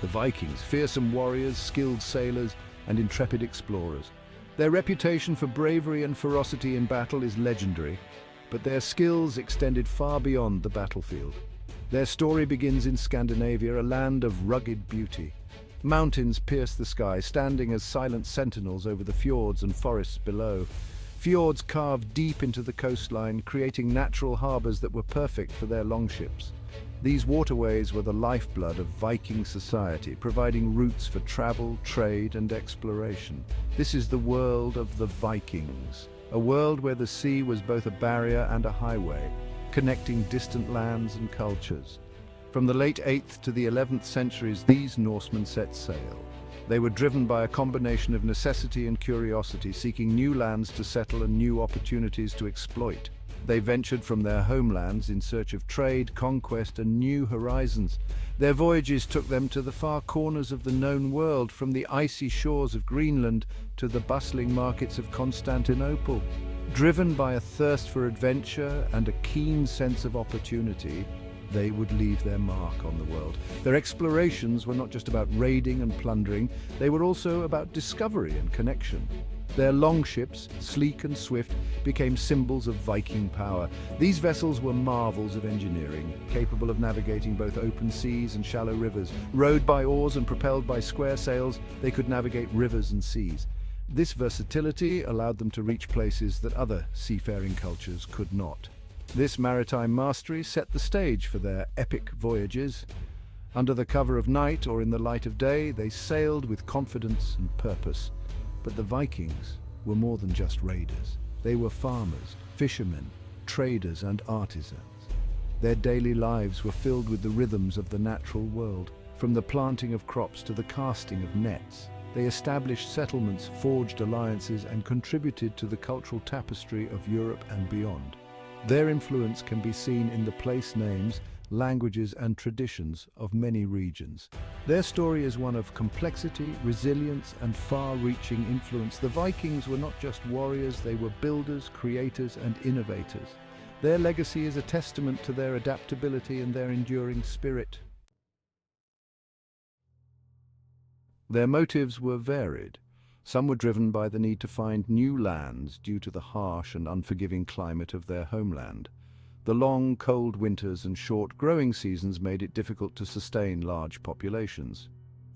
The Vikings, fearsome warriors, skilled sailors, and intrepid explorers. Their reputation for bravery and ferocity in battle is legendary, but their skills extended far beyond the battlefield. Their story begins in Scandinavia, a land of rugged beauty. Mountains pierce the sky, standing as silent sentinels over the fjords and forests below. Fjords carved deep into the coastline, creating natural harbors that were perfect for their longships. These waterways were the lifeblood of Viking society, providing routes for travel, trade, and exploration. This is the world of the Vikings, a world where the sea was both a barrier and a highway, connecting distant lands and cultures. From the late 8th to the 11th centuries, these Norsemen set sail. They were driven by a combination of necessity and curiosity, seeking new lands to settle and new opportunities to exploit. They ventured from their homelands in search of trade, conquest, and new horizons. Their voyages took them to the far corners of the known world, from the icy shores of Greenland to the bustling markets of Constantinople. Driven by a thirst for adventure and a keen sense of opportunity, they would leave their mark on the world. Their explorations were not just about raiding and plundering, they were also about discovery and connection. Their longships, sleek and swift, became symbols of Viking power. These vessels were marvels of engineering, capable of navigating both open seas and shallow rivers. Rowed by oars and propelled by square sails, they could navigate rivers and seas. This versatility allowed them to reach places that other seafaring cultures could not. This maritime mastery set the stage for their epic voyages. Under the cover of night or in the light of day, they sailed with confidence and purpose. But the Vikings were more than just raiders. They were farmers, fishermen, traders, and artisans. Their daily lives were filled with the rhythms of the natural world. From the planting of crops to the casting of nets, they established settlements, forged alliances, and contributed to the cultural tapestry of Europe and beyond. Their influence can be seen in the place names, languages, and traditions of many regions. Their story is one of complexity, resilience, and far-reaching influence. The Vikings were not just warriors, they were builders, creators, and innovators. Their legacy is a testament to their adaptability and their enduring spirit. Their motives were varied. Some were driven by the need to find new lands due to the harsh and unforgiving climate of their homeland. The long, cold winters and short growing seasons made it difficult to sustain large populations.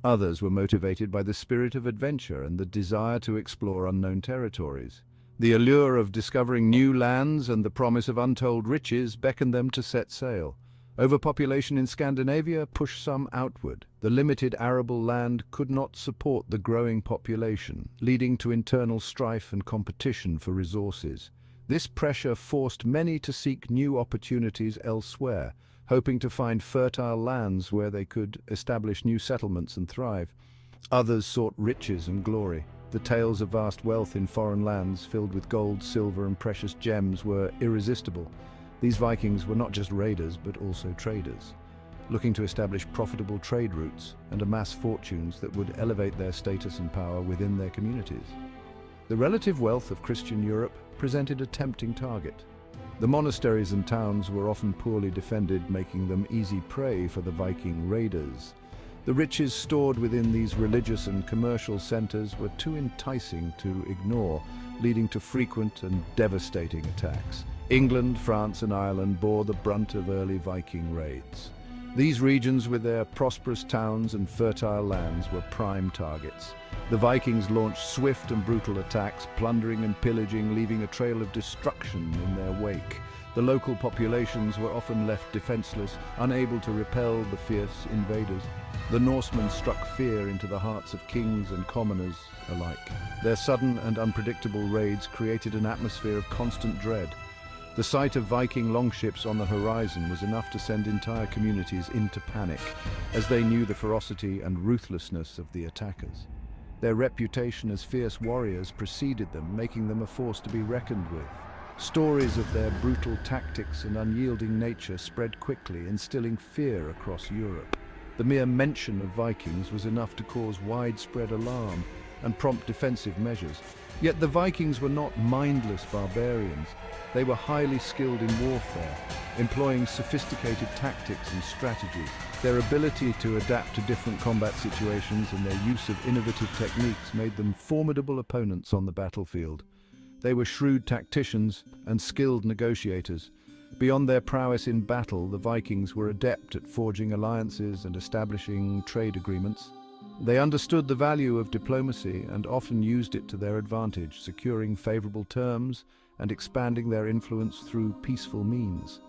Others were motivated by the spirit of adventure and the desire to explore unknown territories. The allure of discovering new lands and the promise of untold riches beckoned them to set sail. Overpopulation in Scandinavia pushed some outward. The limited arable land could not support the growing population, leading to internal strife and competition for resources. This pressure forced many to seek new opportunities elsewhere, hoping to find fertile lands where they could establish new settlements and thrive. Others sought riches and glory. The tales of vast wealth in foreign lands filled with gold, silver, and precious gems were irresistible. These Vikings were not just raiders, but also traders, looking to establish profitable trade routes and amass fortunes that would elevate their status and power within their communities. The relative wealth of Christian Europe presented a tempting target. The monasteries and towns were often poorly defended, making them easy prey for the Viking raiders. The riches stored within these religious and commercial centers were too enticing to ignore, leading to frequent and devastating attacks. England, France, and Ireland bore the brunt of early Viking raids. These regions, with their prosperous towns and fertile lands, were prime targets. The Vikings launched swift and brutal attacks, plundering and pillaging, leaving a trail of destruction in their wake. The local populations were often left defenseless, unable to repel the fierce invaders. The Norsemen struck fear into the hearts of kings and commoners alike. Their sudden and unpredictable raids created an atmosphere of constant dread. The sight of Viking longships on the horizon was enough to send entire communities into panic, as they knew the ferocity and ruthlessness of the attackers. Their reputation as fierce warriors preceded them, making them a force to be reckoned with. Stories of their brutal tactics and unyielding nature spread quickly, instilling fear across Europe. The mere mention of Vikings was enough to cause widespread alarm. and prompt defensive measures. Yet the Vikings were not mindless barbarians. They were highly skilled in warfare, employing sophisticated tactics and strategies. Their ability to adapt to different combat situations and their use of innovative techniques made them formidable opponents on the battlefield. They were shrewd tacticians and skilled negotiators. Beyond their prowess in battle, the Vikings were adept at forging alliances and establishing trade agreements. They understood the value of diplomacy and often used it to their advantage, securing favorable terms and expanding their influence through peaceful means.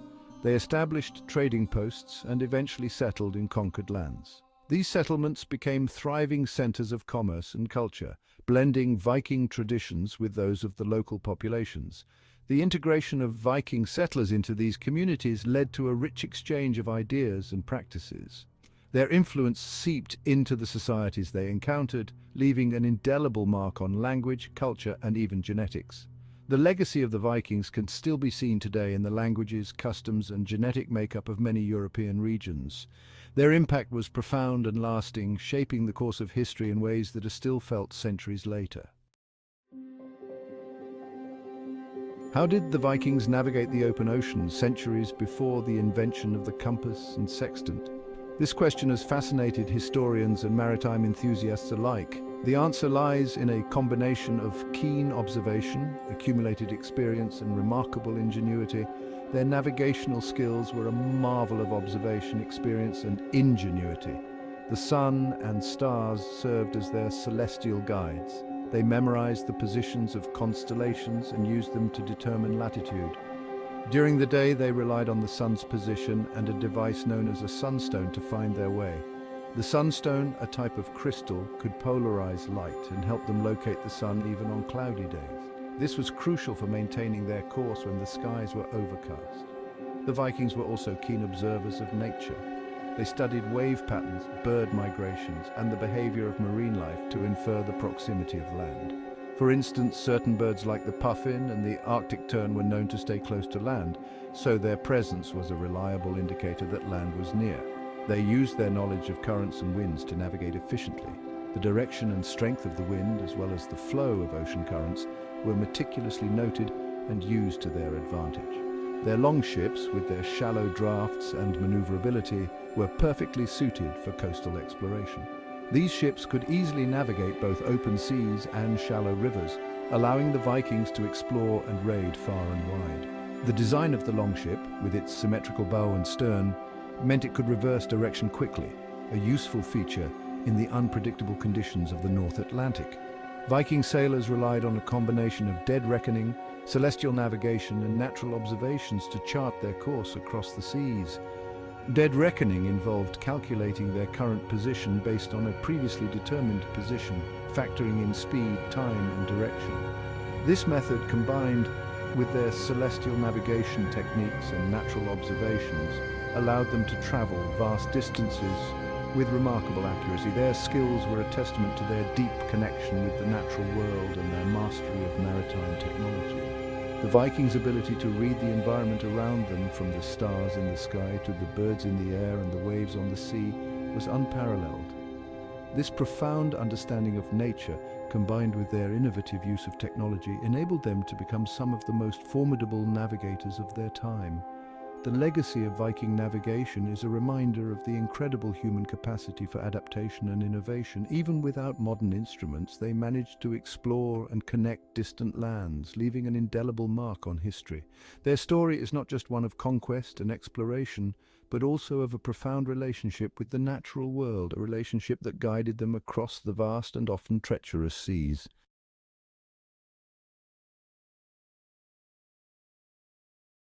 They established trading posts and eventually settled in conquered lands. These settlements became thriving centers of commerce and culture, blending Viking traditions with those of the local populations. The integration of Viking settlers into these communities led to a rich exchange of ideas and practices. Their influence seeped into the societies they encountered, leaving an indelible mark on language, culture, and even genetics. The legacy of the Vikings can still be seen today in the languages, customs, and genetic makeup of many European regions. Their impact was profound and lasting, shaping the course of history in ways that are still felt centuries later. How did the Vikings navigate the open ocean centuries before the invention of the compass and sextant? This question has fascinated historians and maritime enthusiasts alike. The answer lies in a combination of keen observation, accumulated experience, and remarkable ingenuity. Their navigational skills were a marvel of observation, experience, and ingenuity. The sun and stars served as their celestial guides. They memorized the positions of constellations and used them to determine latitude. During the day, they relied on the sun's position and a device known as a sunstone to find their way. The sunstone, a type of crystal, could polarize light and help them locate the sun even on cloudy days. This was crucial for maintaining their course when the skies were overcast. The Vikings were also keen observers of nature. They studied wave patterns, bird migrations, and the behavior of marine life to infer the proximity of land. For instance, certain birds like the puffin and the Arctic tern were known to stay close to land, so their presence was a reliable indicator that land was near. They used their knowledge of currents and winds to navigate efficiently. The direction and strength of the wind, as well as the flow of ocean currents, were meticulously noted and used to their advantage. Their longships, with their shallow drafts and maneuverability, were perfectly suited for coastal exploration. These ships could easily navigate both open seas and shallow rivers, allowing the Vikings to explore and raid far and wide. The design of the longship, with its symmetrical bow and stern, meant it could reverse direction quickly, a useful feature in the unpredictable conditions of the North Atlantic. Viking sailors relied on a combination of dead reckoning, celestial navigation, and natural observations to chart their course across the seas. Dead reckoning involved calculating their current position based on a previously determined position, factoring in speed, time, and direction. This method, combined with their celestial navigation techniques and natural observations, allowed them to travel vast distances with remarkable accuracy. Their skills were a testament to their deep connection with the natural world and their mastery of maritime technology. The Vikings' ability to read the environment around them, from the stars in the sky to the birds in the air and the waves on the sea, was unparalleled. This profound understanding of nature, combined with their innovative use of technology, enabled them to become some of the most formidable navigators of their time. The legacy of Viking navigation is a reminder of the incredible human capacity for adaptation and innovation. Even without modern instruments, they managed to explore and connect distant lands, leaving an indelible mark on history. Their story is not just one of conquest and exploration, but also of a profound relationship with the natural world, a relationship that guided them across the vast and often treacherous seas.